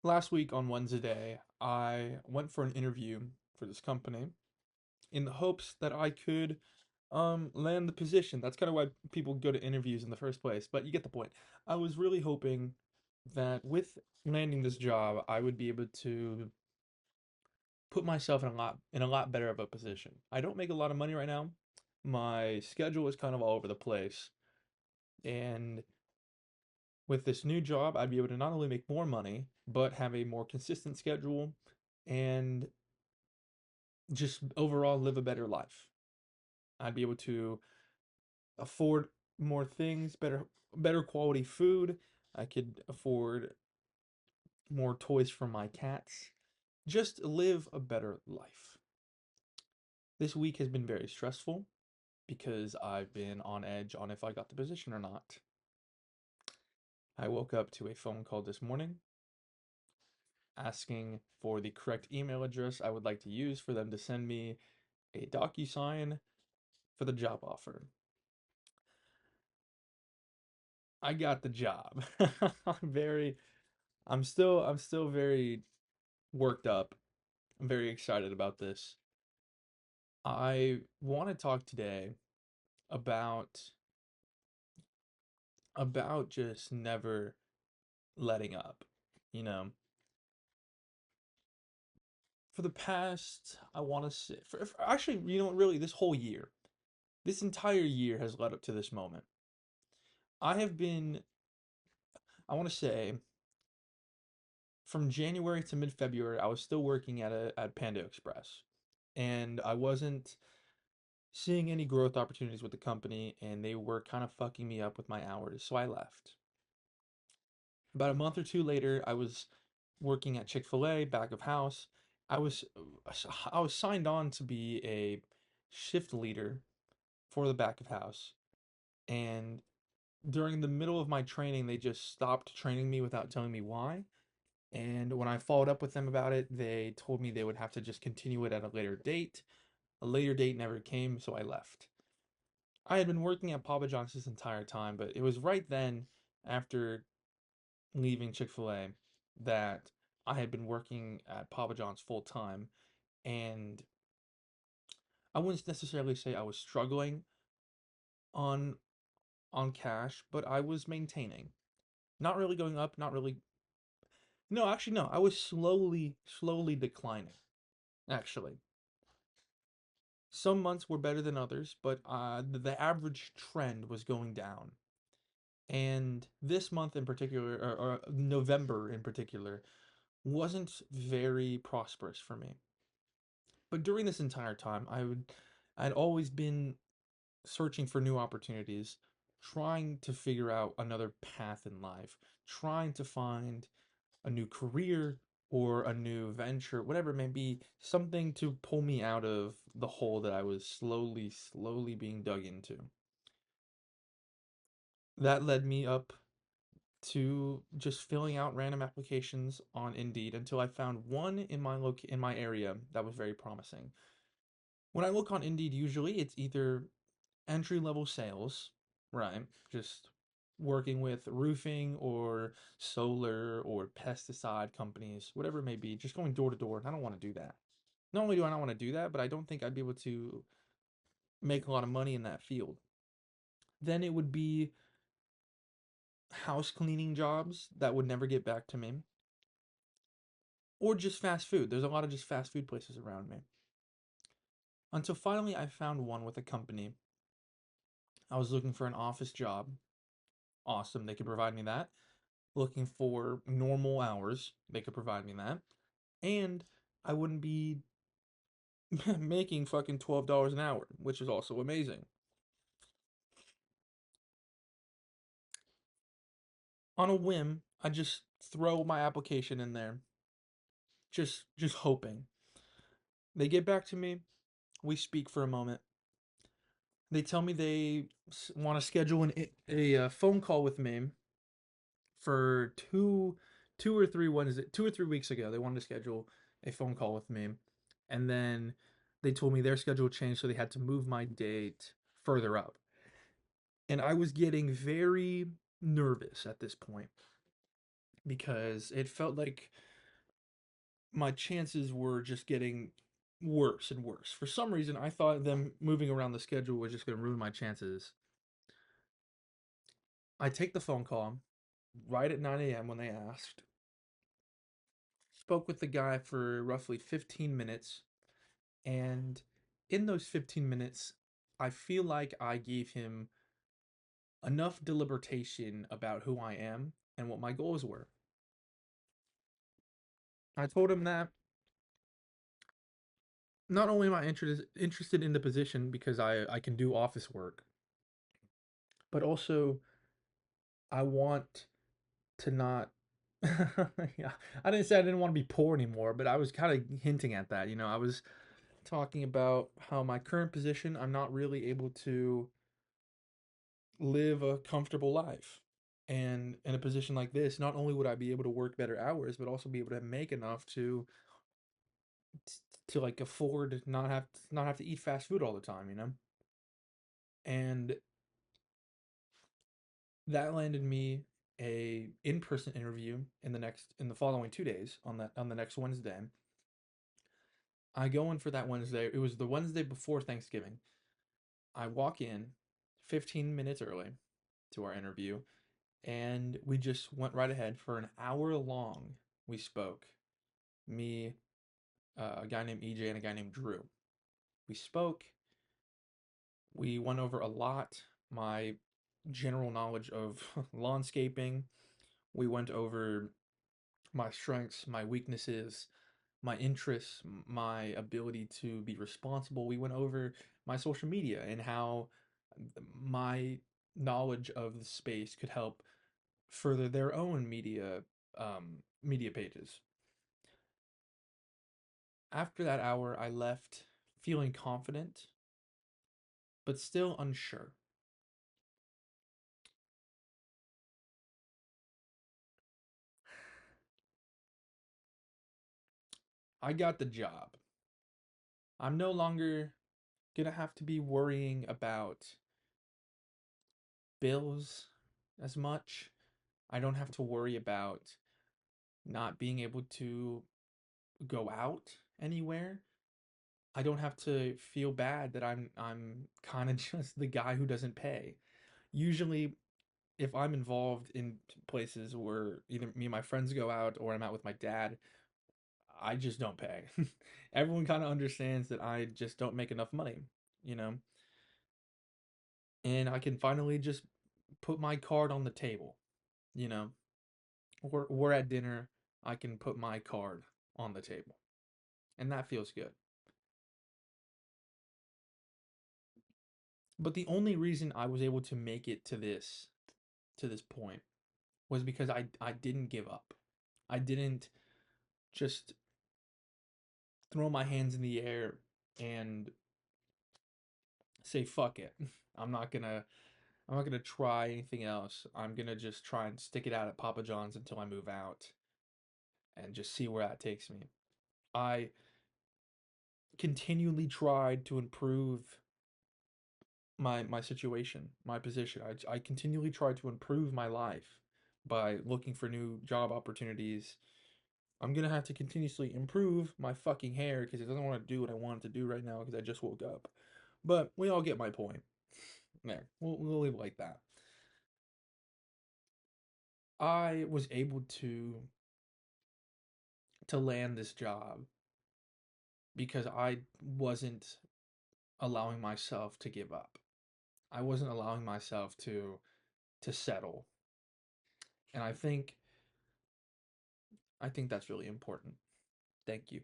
Last week on Wednesday, I went for an interview for this company in the hopes that I could land the position. That's kind of why people go to interviews in the first place, but you get the point. I was really hoping that with landing this job, I would be able to put myself in a lot better of a position. I don't make a lot of money right now. My schedule is kind of all over the place, and with this new job, I'd be able to not only make more money, but have a more consistent schedule and just overall live a better life. I'd be able to afford more things, better quality food. I could afford more toys for my cats. Just live a better life. This week has been very stressful because I've been on edge on if I got the position or not. I woke up to a phone call this morning asking for the correct email address I would like to use for them to send me a DocuSign for the job offer. I got the job. I'm very I'm still very worked up. I'm very excited about this. I want to talk today about just never letting up. You know, for the past, I want to say, actually, really, this whole year, this entire year has led up to this moment. I have been, I want to say, from January to mid-February, I was still working at Panda Express, and I wasn't seeing any growth opportunities with the company, and they were kind of fucking me up with my hours, so I left. About a month or two later, I was working at Chick-fil-A, back of house. I was I was signed on to be a shift leader for the back of house, and during the middle of my training, they just stopped training me without telling me why. And when I followed up with them about it, they told me they would have to just continue it at a later date. A later date never came, so I left. I had been working at Papa John's this entire time, but it was right then, after leaving Chick-fil-A, that I had been working at Papa John's full time, and I wouldn't necessarily say I was struggling on cash, but I was maintaining. Not really going up, not really. No, actually no, I was slowly declining, actually. Some months were better than others, but the average trend was going down. And this month in particular, or November in particular, wasn't very prosperous for me. But during this entire time, I'd always been searching for new opportunities, trying to figure out another path in life, trying to find a new career or a new venture, whatever it may be, something to pull me out of the hole that I was slowly being dug into. That led me up to just filling out random applications on Indeed until I found one in my area that was very promising. When I look on Indeed, usually it's either entry level sales, right? Just working with roofing or solar or pesticide companies, whatever it may be, just going door to door. And I don't want to do that. Not only do I not want to do that, but I don't think I'd be able to make a lot of money in that field. Then it would be house cleaning jobs that would never get back to me, or just fast food. There's a lot of just fast food places around me. Until finally I found one with a company. I was looking for an office job. Awesome, they could provide me that. Looking for normal hours, they could provide me that. And I wouldn't be making fucking $12 an hour, which is also amazing. On a whim, I just throw my application in there, just hoping. They get back to me, we speak for a moment. They tell me they want to schedule a phone call with me for two or three weeks ago. They wanted to schedule a phone call with me, and then they told me their schedule changed, so they had to move my date further up. And I was getting very nervous at this point because it felt like my chances were just getting worse and worse. For some reason, I thought them moving around the schedule was just going to ruin my chances. I take the phone call right at 9 a.m. when they asked. Spoke with the guy for roughly 15 minutes, and in those 15 minutes, I feel like I gave him enough deliberation about who I am and what my goals were. I told him that not only am I interested in the position because I can do office work, but also I want to not. Yeah, I didn't say I didn't want to be poor anymore, but I was kind of hinting at that. I was talking about how my current position, I'm not really able to live a comfortable life. And in a position like this, not only would I be able to work better hours, but also be able to make enough to like afford not have to eat fast food all the time. And that landed me a in-person interview in the following 2 days on the next Wednesday. I go in for that Wednesday. It was the Wednesday before Thanksgiving. I walk in 15 minutes early to our interview, and we just went right ahead for an hour long. We spoke. Me, a guy named EJ, and a guy named Drew. We spoke. We went over a lot. My general knowledge of landscaping. We went over my strengths, my weaknesses, my interests, my ability to be responsible. We went over my social media and how my knowledge of the space could help further their own media pages. After that hour, I left feeling confident, but still unsure. I got the job. I'm no longer gonna have to be worrying about bills as much. I don't have to worry about not being able to go out anywhere. I don't have to feel bad that I'm kind of just the guy who doesn't pay. Usually if I'm involved in places where either me and my friends go out or I'm out with my dad, I just don't pay. Everyone kind of understands that I just don't make enough money, you know? And I can finally just put my card on the table, you know? We're at dinner, I can put my card on the table. And that feels good. But the only reason I was able to make it to this point was because I didn't give up. I didn't just throw my hands in the air and say fuck it. I'm not gonna I'm not gonna try anything else. I'm gonna just try and stick it out at Papa John's until I move out and just see where that takes me. I continually tried to improve my situation, my position. I continually tried to improve my life by looking for new job opportunities. I'm gonna have to continuously improve my fucking hair because it doesn't want to do what I want it to do right now because I just woke up. But we all get my point. There, we'll leave it like that. I was able to land this job because I wasn't allowing myself to give up. I wasn't allowing myself to settle. And I think that's really important. Thank you.